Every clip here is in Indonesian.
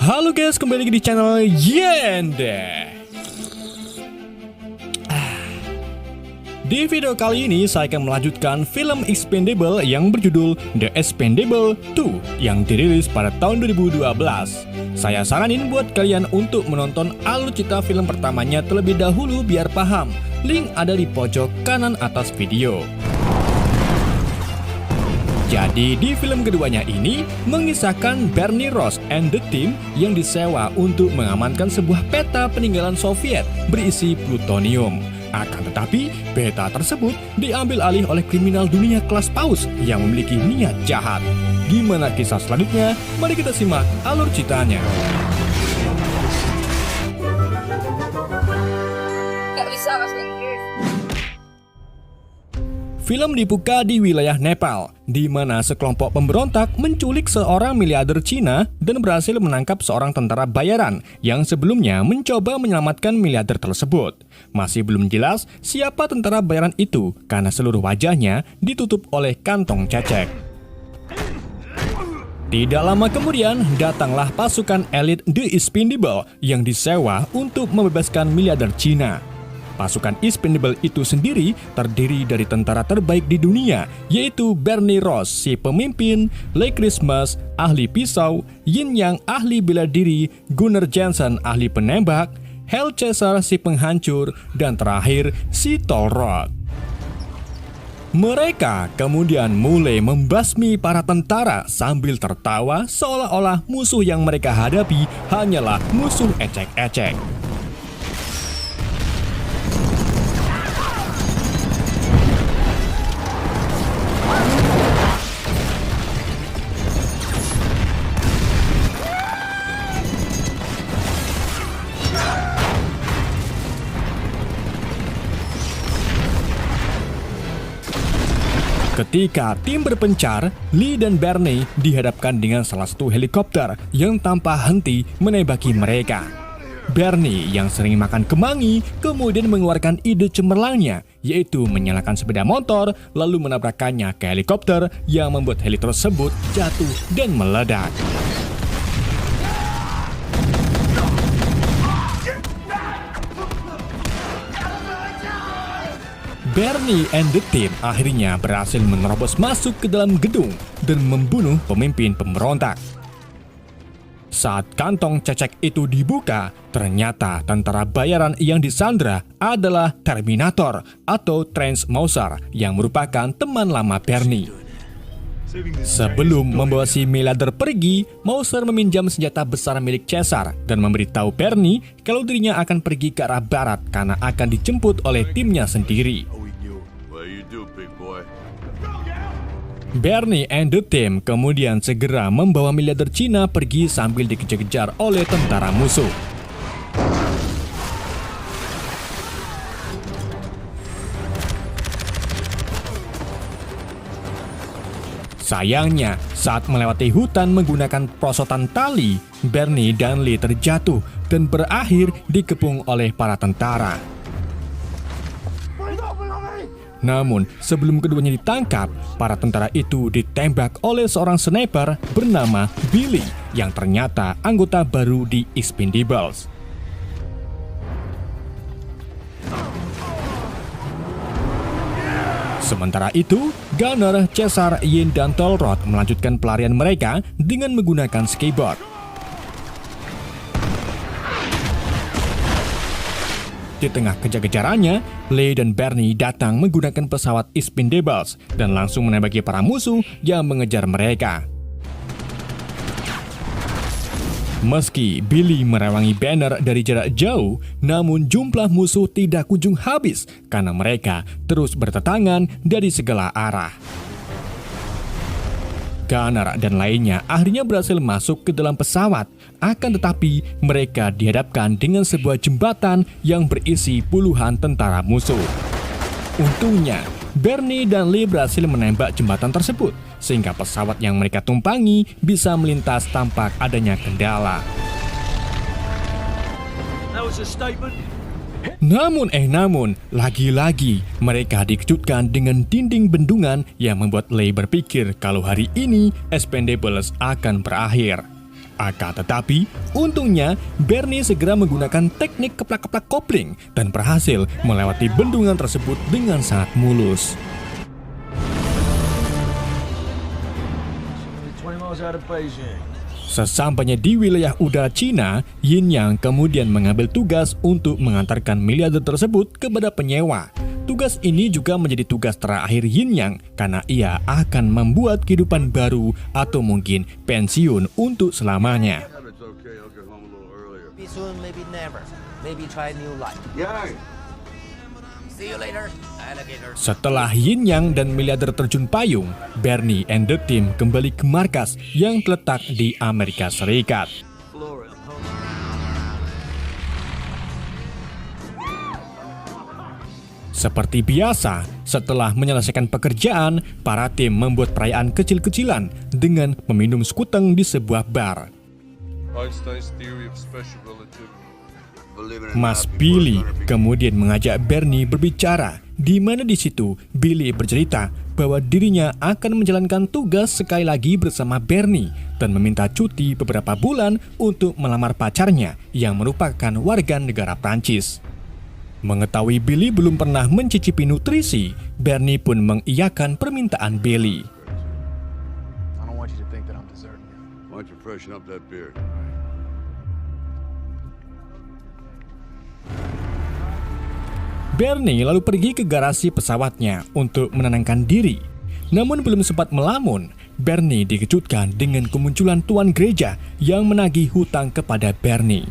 Halo guys, kembali lagi di channel Yende. Di video kali ini saya akan melanjutkan film Expendable yang berjudul The Expendable 2 yang dirilis pada tahun 2012. Saya saranin buat kalian untuk menonton alur cerita film pertamanya terlebih dahulu biar paham. Link ada di pojok kanan atas video. Jadi di film keduanya ini mengisahkan Bernie Ross and the team yang disewa untuk mengamankan sebuah peta peninggalan Soviet berisi plutonium. Akan tetapi peta tersebut diambil alih oleh kriminal dunia kelas paus yang memiliki niat jahat. Gimana kisah selanjutnya? Mari kita simak alur ceritanya. Gak bisa bahasa Inggris. Film dibuka di wilayah Nepal, di mana sekelompok pemberontak menculik seorang miliarder Cina dan berhasil menangkap seorang tentara bayaran yang sebelumnya mencoba menyelamatkan miliarder tersebut. Masih belum jelas siapa tentara bayaran itu karena seluruh wajahnya ditutup oleh kantong cecek. Tidak lama kemudian, datanglah pasukan elit The Expendable yang disewa untuk membebaskan miliarder Cina. Pasukan Expendable itu sendiri terdiri dari tentara terbaik di dunia, yaitu Bernie Ross, si pemimpin, Lee Christmas, ahli pisau, Yin Yang, ahli bela diri, Gunnar Jensen, ahli penembak, Hell Chaser, si penghancur, dan terakhir, si Tolrod. Mereka kemudian mulai membasmi para tentara sambil tertawa seolah-olah musuh yang mereka hadapi hanyalah musuh ecek-ecek. Ketika tim berpencar, Lee dan Bernie dihadapkan dengan salah satu helikopter yang tanpa henti menembaki mereka. Bernie yang sering makan kemangi kemudian mengeluarkan ide cemerlangnya, yaitu menyalakan sepeda motor lalu menabrakkannya ke helikopter yang membuat heli tersebut jatuh dan meledak. Bernie and the team akhirnya berhasil menerobos masuk ke dalam gedung dan membunuh pemimpin pemberontak. Saat kantong cecek itu dibuka, ternyata tentara bayaran yang disandra adalah Terminator atau Transmouser yang merupakan teman lama Bernie. Sebelum membawa si miliarder pergi, Mouser meminjam senjata besar milik Caesar dan memberitahu Bernie kalau dirinya akan pergi ke arah barat karena akan dijemput oleh timnya sendiri. Bernie and the team kemudian segera membawa miliarder Cina pergi sambil dikejar-kejar oleh tentara musuh. Sayangnya, saat melewati hutan menggunakan perosotan tali, Bernie dan Lee terjatuh dan berakhir dikepung oleh para tentara. Namun, sebelum keduanya ditangkap, para tentara itu ditembak oleh seorang sniper bernama Billy yang ternyata anggota baru di Expendables. Sementara itu, Gunnar, Caesar, Yin, dan Tolrod melanjutkan pelarian mereka dengan menggunakan skateboard. Di tengah kejar-kejarannya, Lee dan Bernie datang menggunakan pesawat Expendables dan langsung menembaki para musuh yang mengejar mereka. Meski Billy merewangi Banner dari jarak jauh, namun jumlah musuh tidak kunjung habis karena mereka terus berdatangan dari segala arah. Gunnar dan lainnya akhirnya berhasil masuk ke dalam pesawat, akan tetapi mereka dihadapkan dengan sebuah jembatan yang berisi puluhan tentara musuh. Untungnya, Bernie dan Lee berhasil menembak jembatan tersebut, sehingga pesawat yang mereka tumpangi bisa melintas tanpa adanya kendala. Namun, lagi-lagi mereka dikejutkan dengan dinding bendungan yang membuat Lee berpikir kalau hari ini Expendables akan berakhir. Akan tetapi, untungnya Bernie segera menggunakan teknik keplak-keplak kopling dan berhasil melewati bendungan tersebut dengan sangat mulus. 20 miles out of Beijing. Sesampainya di wilayah udara Cina, Yin Yang kemudian mengambil tugas untuk mengantarkan miliarder tersebut kepada penyewa. Tugas ini juga menjadi tugas terakhir Yin Yang karena ia akan membuat kehidupan baru atau mungkin pensiun untuk selamanya. It's okay, I'll get home a little earlier. Maybe soon, maybe never. Maybe try new life. Yang! See you later, alligator. Setelah Yin Yang dan miliarder terjun payung, Bernie and the team kembali ke markas yang terletak di Amerika Serikat. Flora, Seperti biasa, setelah menyelesaikan pekerjaan, para tim membuat perayaan kecil-kecilan dengan meminum skuteng di sebuah bar. Einstein's theory of special relativity. Believe it or Mas not, Billy people are gonna be- kemudian mengajak Bernie berbicara, di mana di situ Billy bercerita bahwa dirinya akan menjalankan tugas sekali lagi bersama Bernie dan meminta cuti beberapa bulan untuk melamar pacarnya yang merupakan warga negara Prancis. Mengetahui Billy belum pernah mencicipi nutrisi, Bernie pun mengiyakan permintaan Billy. I don't want you to think that I'm deserting you. Why don't you freshen up that beard? Bernie lalu pergi ke garasi pesawatnya untuk menenangkan diri. Namun belum sempat melamun, Bernie dikejutkan dengan kemunculan tuan gereja yang menagih hutang kepada Bernie.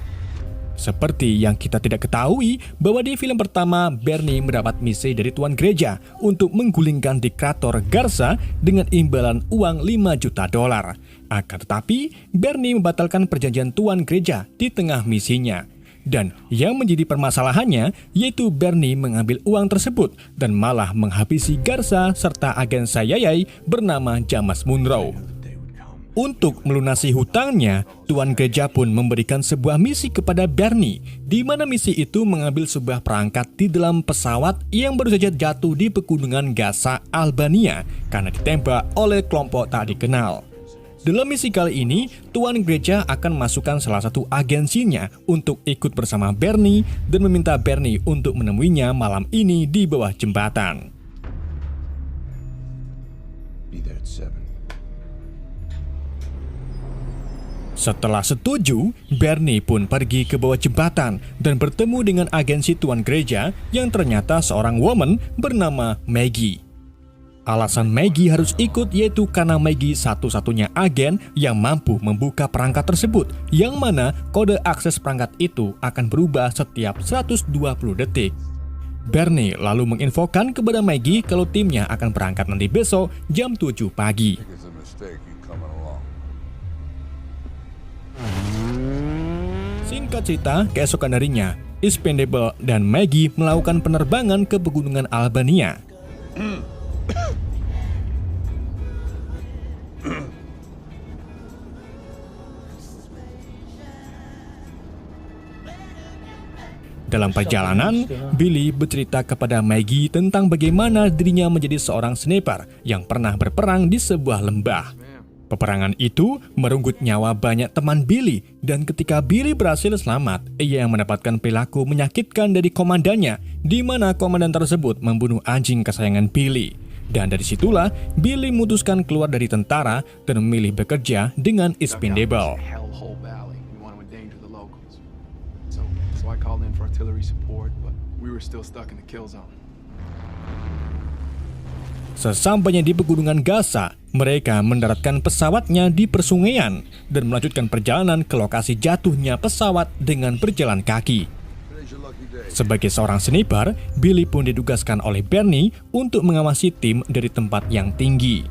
Seperti yang kita tidak ketahui bahwa di film pertama Bernie mendapat misi dari tuan gereja untuk menggulingkan diktator Garza dengan imbalan uang 5 juta dolar. Akan tetapi, Bernie membatalkan perjanjian tuan gereja di tengah misinya. Dan yang menjadi permasalahannya yaitu Bernie mengambil uang tersebut dan malah menghabisi Garza serta agen CIA bernama James Monroe. Untuk melunasi hutangnya, tuan gereja pun memberikan sebuah misi kepada Bernie, di mana misi itu mengambil sebuah perangkat di dalam pesawat yang baru saja jatuh di pegunungan Gaza, Albania, karena ditembak oleh kelompok tak dikenal. Dalam misi kali ini, tuan gereja akan masukkan salah satu agensinya untuk ikut bersama Bernie dan meminta Bernie untuk menemuinya malam ini di bawah jembatan. Be there at 7. Setelah setuju, Bernie pun pergi ke bawah jembatan dan bertemu dengan agensi tuan gereja yang ternyata seorang woman bernama Maggie. Alasan Maggie harus ikut yaitu karena Maggie satu-satunya agen yang mampu membuka perangkat tersebut, yang mana kode akses perangkat itu akan berubah setiap 120 detik. Bernie lalu menginfokan kepada Maggie kalau timnya akan berangkat nanti besok jam 7 pagi. It's a mistake you coming along. Singkat cerita, keesokan harinya, Expendable dan Maggie melakukan penerbangan ke pegunungan Albania. Dalam perjalanan, Billy bercerita kepada Maggie tentang bagaimana dirinya menjadi seorang sniper yang pernah berperang di sebuah lembah. Peperangan itu merenggut nyawa banyak teman Billy, dan ketika Billy berhasil selamat, ia mendapatkan perilaku menyakitkan dari komandannya, di mana komandan tersebut membunuh anjing kesayangan Billy. Dan dari situlah, Billy memutuskan keluar dari tentara dan memilih bekerja dengan Expendable. Hellhole Valley. We want to endanger the locals. So I called in for artillery support, but we were still stuck in the kill zone. Sesampainya di pegunungan Gaza, mereka mendaratkan pesawatnya di persungaian dan melanjutkan perjalanan ke lokasi jatuhnya pesawat dengan berjalan kaki. Today's your lucky day. Sebagai seorang sniper, Billy pun ditugaskan oleh Bernie untuk mengawasi tim dari tempat yang tinggi.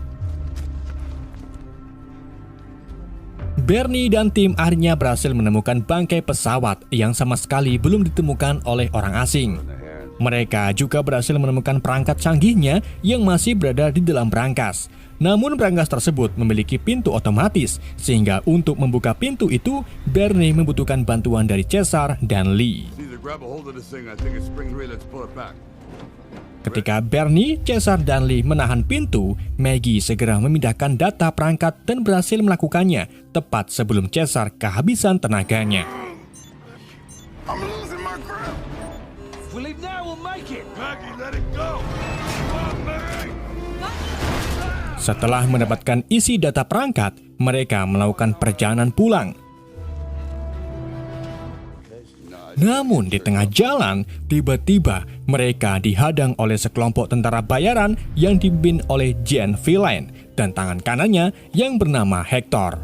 Bernie dan tim akhirnya berhasil menemukan bangkai pesawat yang sama sekali belum ditemukan oleh orang asing. Mereka juga berhasil menemukan perangkat canggihnya yang masih berada di dalam brankas. Namun brankas tersebut memiliki pintu otomatis, sehingga untuk membuka pintu itu, Bernie membutuhkan bantuan dari Caesar dan Lee. Either grab a hold of this thing, I think it's spring free, let's pull it back. Ketika Bernie, Caesar, dan Lee menahan pintu, Maggie segera memindahkan data perangkat dan berhasil melakukannya tepat sebelum Caesar kehabisan tenaganya. I'm losing my grip. If we leave now, we'll make it. Maggie, let it go. Come on, Maggie. Setelah mendapatkan isi data perangkat, mereka melakukan perjalanan pulang. Namun di tengah jalan, tiba-tiba mereka dihadang oleh sekelompok tentara bayaran yang dipimpin oleh Jean Villain dan tangan kanannya yang bernama Hector.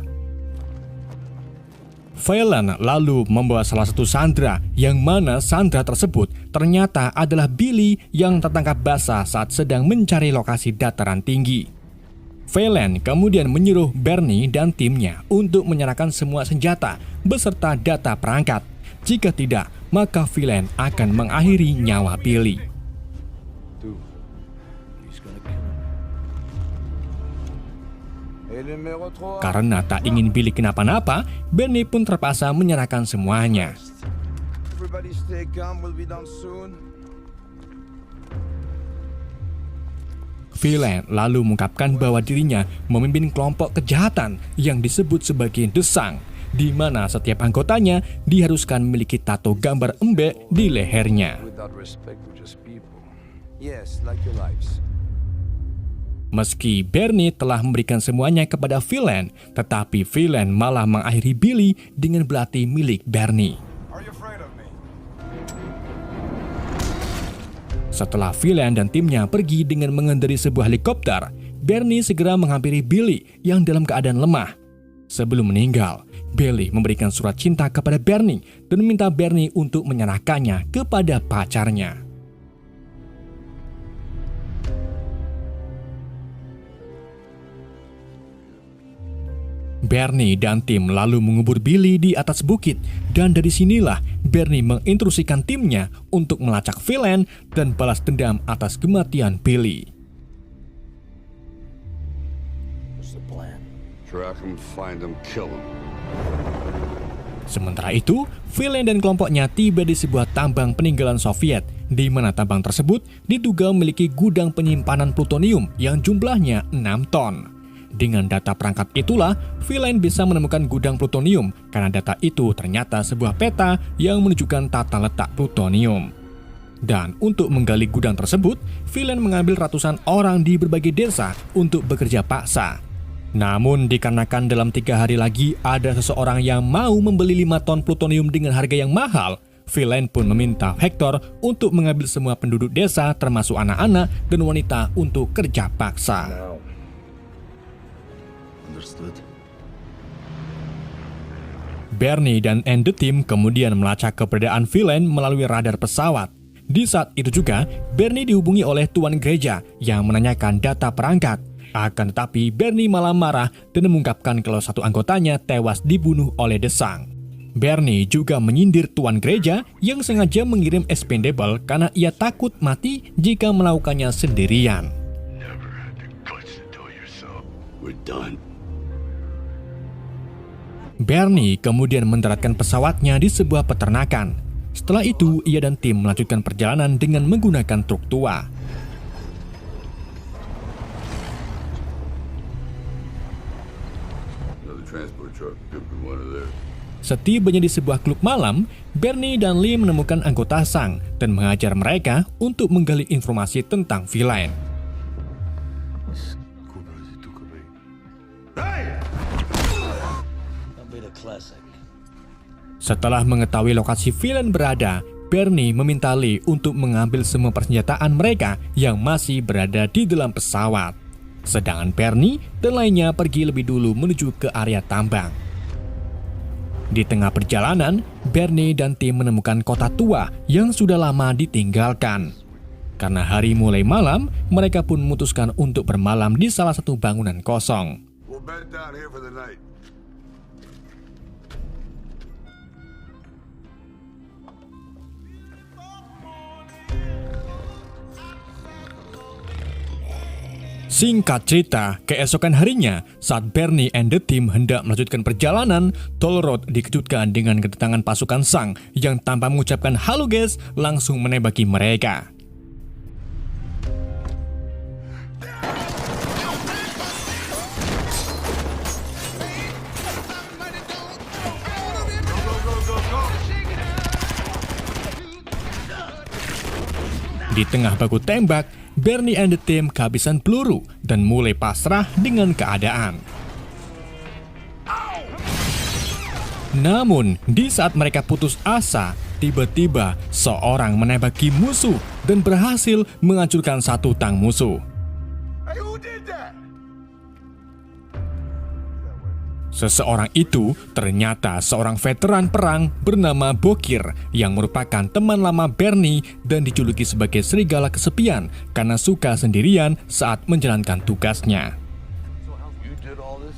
Villain lalu membawa salah satu sandera, yang mana sandera tersebut ternyata adalah Billy yang tertangkap basah saat sedang mencari lokasi dataran tinggi. Villain kemudian menyuruh Bernie dan timnya untuk menyerahkan semua senjata beserta data perangkat. Jika tidak, maka Villain akan mengakhiri nyawa Billy. Dude, he's gonna kill him. Karena tak ingin Billy kenapa-napa, Bernie pun terpaksa menyerahkan semuanya. Everybody stay calm, we'll be done soon. Villain lalu mengungkapkan bahwa dirinya memimpin kelompok kejahatan yang disebut sebagai The Sang, di mana setiap anggotanya diharuskan memiliki tato gambar embek di lehernya. Without respect, we're just people. Yes, like your lives. Meski Bernie telah memberikan semuanya kepada Villain, tetapi Villain malah mengakhiri Billy dengan belati milik Bernie. Are you afraid of me? Setelah Villain dan timnya pergi dengan mengendarai sebuah helikopter, Bernie segera menghampiri Billy yang dalam keadaan lemah. Sebelum meninggal, Billy memberikan surat cinta kepada Bernie dan meminta Bernie untuk menyerahkannya kepada pacarnya. Bernie dan tim lalu mengubur Billy di atas bukit, dan dari sinilah Bernie menginstruksikan timnya untuk melacak Villain dan balas dendam atas kematian Billy. What's the plan? Track him, find him, kill him. Sementara itu, Villain dan kelompoknya tiba di sebuah tambang peninggalan Soviet, di mana tambang tersebut diduga memiliki gudang penyimpanan plutonium yang jumlahnya 6 ton. Dengan data perangkat itulah, Villain bisa menemukan gudang plutonium karena data itu ternyata sebuah peta yang menunjukkan tata letak plutonium. Dan untuk menggali gudang tersebut, Villain mengambil ratusan orang di berbagai desa untuk bekerja paksa. Namun dikarenakan dalam 3 hari lagi ada seseorang yang mau membeli 5 ton plutonium dengan harga yang mahal, Villain pun meminta Hector untuk mengambil semua penduduk desa termasuk anak-anak dan wanita untuk kerja paksa. Understood. Bernie dan the team kemudian melacak keberadaan Villain melalui radar pesawat. Di saat itu juga, Bernie dihubungi oleh tuan gereja yang menanyakan data perangkat. Akan tetapi Bernie malah marah dan mengungkapkan kalau satu anggotanya tewas dibunuh oleh The Sang. Bernie juga menyindir tuan gereja yang sengaja mengirim expendable karena ia takut mati jika melakukannya sendirian. Never had the guts to do it yourself. We're done. Bernie kemudian mendaratkan pesawatnya di sebuah peternakan. Setelah itu, ia dan tim melanjutkan perjalanan dengan menggunakan truk tua. Another transport truck. Could be one of theirs. Setibanya di sebuah klub malam, Bernie dan Lee menemukan anggota Sang dan mengajar mereka untuk menggali informasi tentang Villain. Setelah mengetahui lokasi Villain berada, Bernie meminta Lee untuk mengambil semua persenjataan mereka yang masih berada di dalam pesawat. Sedangkan Bernie dan lainnya pergi lebih dulu menuju ke area tambang. Di tengah perjalanan, Bernie dan tim menemukan kota tua yang sudah lama ditinggalkan. Karena hari mulai malam, mereka pun memutuskan untuk bermalam di salah satu bangunan kosong. We'll bed down here for the night. Singkat cerita, keesokan harinya, saat Bernie and the team hendak melanjutkan perjalanan, Toll Road dikejutkan dengan kedatangan pasukan Sang yang tanpa mengucapkan halo guys, langsung menembaki mereka. Di tengah baku tembak, Bernie and the team kehabisan peluru dan mulai pasrah dengan keadaan. Namun, di saat mereka putus asa, tiba-tiba seorang menembaki musuh dan berhasil menghancurkan satu tang musuh. Hey, who did that? Seseorang itu ternyata seorang veteran perang bernama Bokir yang merupakan teman lama Bernie dan dijuluki sebagai serigala kesepian karena suka sendirian saat menjalankan tugasnya. You did all this?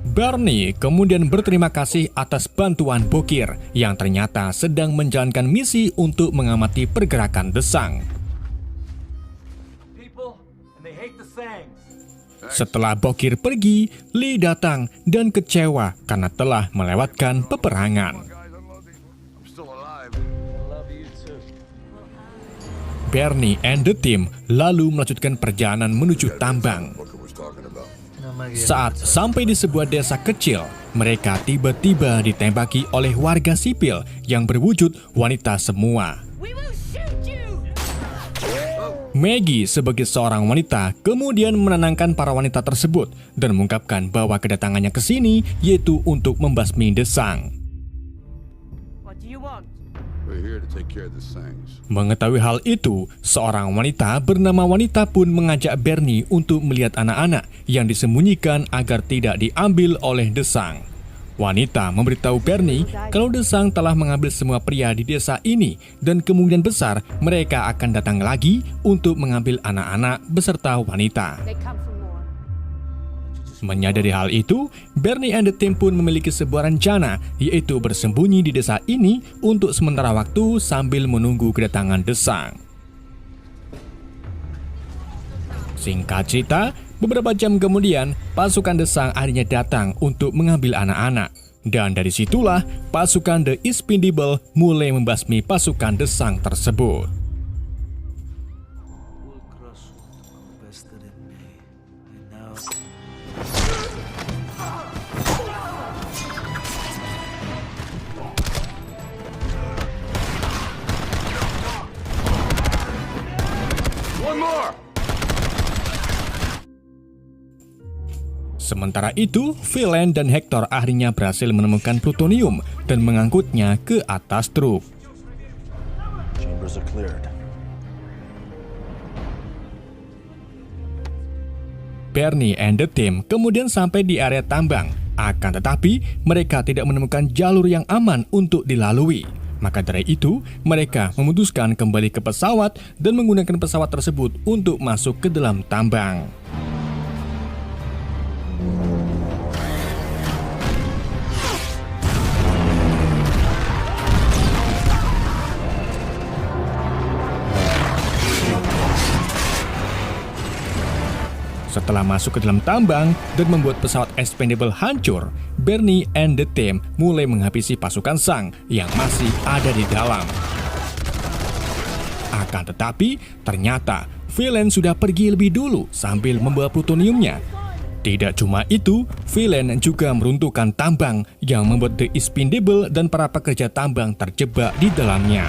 Bernie kemudian berterima kasih atas bantuan Bokir yang ternyata sedang menjalankan misi untuk mengamati pergerakan Desang. Setelah Bokir pergi, Lee datang dan kecewa karena telah melewatkan peperangan. I'm still alive. Bernie and the team lalu melanjutkan perjalanan menuju tambang. Booker was talking about. Saat sampai di sebuah desa kecil, mereka tiba-tiba ditembaki oleh warga sipil yang berwujud wanita semua. Maggie sebagai seorang wanita kemudian menenangkan para wanita tersebut dan mengungkapkan bahwa kedatangannya ke sini yaitu untuk membasmi Desang. We're here to take care of the Sangs. Mengetahui hal itu, seorang wanita bernama Wanita pun mengajak Bernie untuk melihat anak-anak yang disembunyikan agar tidak diambil oleh Desang. Wanita memberitahu Bernie kalau Desang telah mengambil semua pria di desa ini dan kemungkinan besar mereka akan datang lagi untuk mengambil anak-anak beserta wanita. Menyadari hal itu, Bernie and the team pun memiliki sebuah rencana, yaitu bersembunyi di desa ini untuk sementara waktu sambil menunggu kedatangan Desang. Singkat cerita, beberapa jam kemudian, pasukan Desang akhirnya datang untuk mengambil anak-anak. Dan dari situlah, pasukan The Expendable mulai membasmi pasukan Desang tersebut. One more! Sementara itu, Villain dan Hector akhirnya berhasil menemukan plutonium dan mengangkutnya ke atas truk. Chambers are cleared. Bernie and the team kemudian sampai di area tambang. Akan tetapi, mereka tidak menemukan jalur yang aman untuk dilalui. Maka dari itu, mereka memutuskan kembali ke pesawat dan menggunakan pesawat tersebut untuk masuk ke dalam tambang. Setelah masuk ke dalam tambang dan membuat pesawat Expendable hancur, Bernie and the team mulai menghabisi pasukan Sang yang masih ada di dalam. Akan tetapi, ternyata Villain sudah pergi lebih dulu sambil membawa plutoniumnya. Tidak cuma itu, Villain juga meruntuhkan tambang yang membuat The Expendable dan para pekerja tambang terjebak di dalamnya.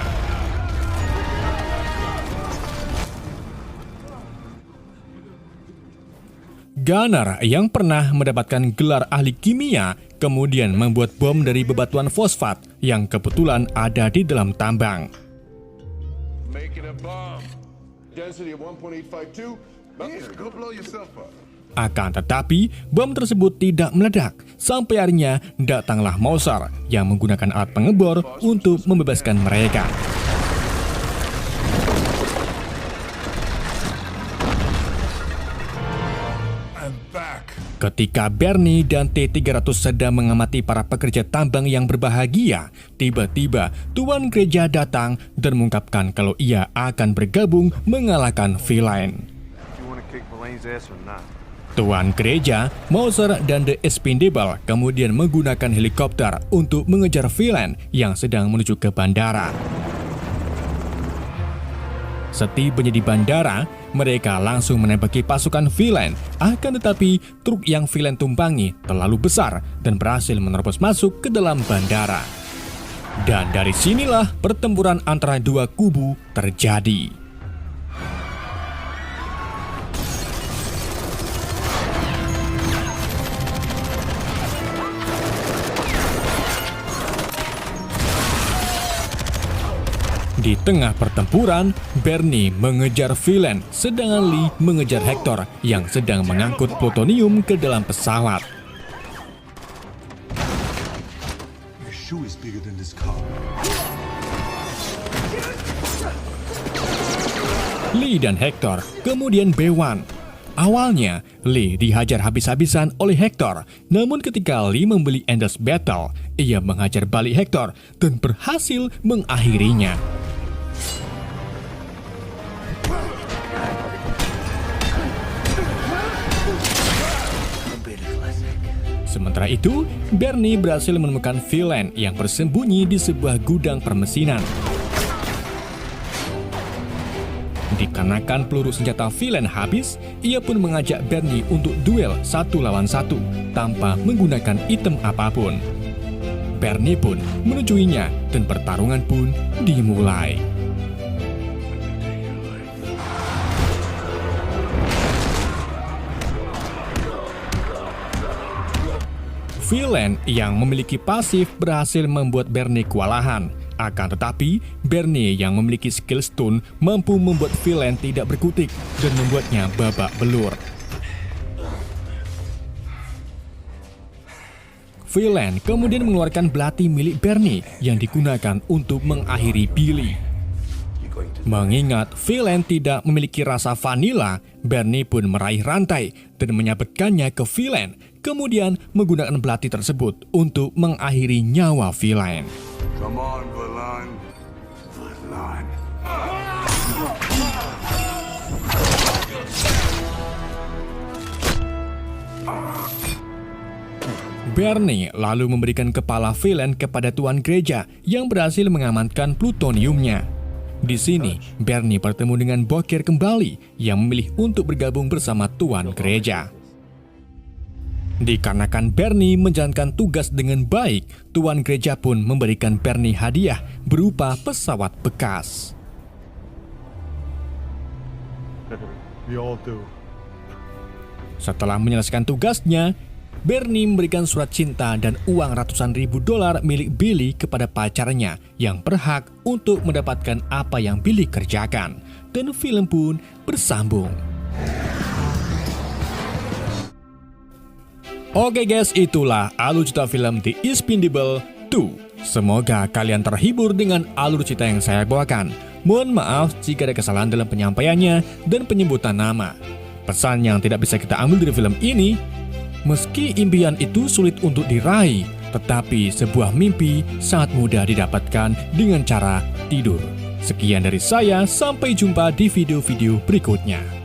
Gunner yang pernah mendapatkan gelar ahli kimia kemudian membuat bom dari bebatuan fosfat yang kebetulan ada di dalam tambang. Making a bomb. Density of 1.852. Yeah, go blow yourself up. Akan tetapi, bom tersebut tidak meledak. Sampai akhirnya datanglah Mauser yang menggunakan alat pengebor untuk membebaskan mereka. Ketika Bernie dan T-300 sedang mengamati para pekerja tambang yang berbahagia, tiba-tiba Tuan Gereja datang dan mengungkapkan kalau ia akan bergabung mengalahkan Villain. Tuan Gereja, Mauser, dan The Expendable kemudian menggunakan helikopter untuk mengejar Villain yang sedang menuju ke bandara. Setibanya di bandara, mereka langsung menembaki pasukan Villain. Akan tetapi, truk yang Villain tumpangi terlalu besar dan berhasil menerobos masuk ke dalam bandara. Dan dari sinilah pertempuran antara dua kubu terjadi. Di tengah pertempuran, Bernie mengejar villain, sedangkan Lee mengejar Hector yang sedang mengangkut plutonium ke dalam pesawat. Your shoe is bigger than this car. Lee dan Hector kemudian bewan. Awalnya, Lee dihajar habis-habisan oleh Hector, namun ketika Lee membeli Endless Battle, ia menghajar balik Hector dan berhasil mengakhirinya. Sementara itu, Bernie berhasil menemukan villain yang bersembunyi di sebuah gudang permesinan. Dikarenakan peluru senjata villain habis, ia pun mengajak Bernie untuk duel 1 lawan 1 tanpa menggunakan item apapun. Bernie pun menujuinya dan pertarungan pun dimulai. Villain yang memiliki pasif berhasil membuat Bernie kewalahan. Akan tetapi, Bernie yang memiliki skill stone mampu membuat villain tidak berkutik dan membuatnya babak belur. Villain kemudian mengeluarkan belati milik Bernie yang digunakan untuk mengakhiri Billy. Mengingat villain tidak memiliki rasa vanilla, Bernie pun meraih rantai dan menyabetkannya ke villain, kemudian menggunakan belati tersebut untuk mengakhiri nyawa villain. Come on, Valan. Valan. Bernie lalu memberikan kepala villain kepada tuan gereja yang berhasil mengamankan plutoniumnya. Di sini, Bernie bertemu dengan Bokir kembali yang memilih untuk bergabung bersama tuan gereja. Dikarenakan Bernie menjalankan tugas dengan baik, tuan gereja pun memberikan Bernie hadiah berupa pesawat bekas. We all do. Setelah menyelesaikan tugasnya, Bernie memberikan surat cinta dan uang ratusan ribu dolar milik Billy kepada pacarnya yang berhak untuk mendapatkan apa yang Billy kerjakan. Dan film pun bersambung. Oke guys, itulah alur cerita film The Expendable 2. Semoga kalian terhibur dengan alur cerita yang saya bawakan. Mohon maaf jika ada kesalahan dalam penyampaiannya dan penyebutan nama. Pesan yang tidak bisa kita ambil dari film ini, meski impian itu sulit untuk diraih, tetapi sebuah mimpi sangat mudah didapatkan dengan cara tidur. Sekian dari saya, sampai jumpa di video-video berikutnya.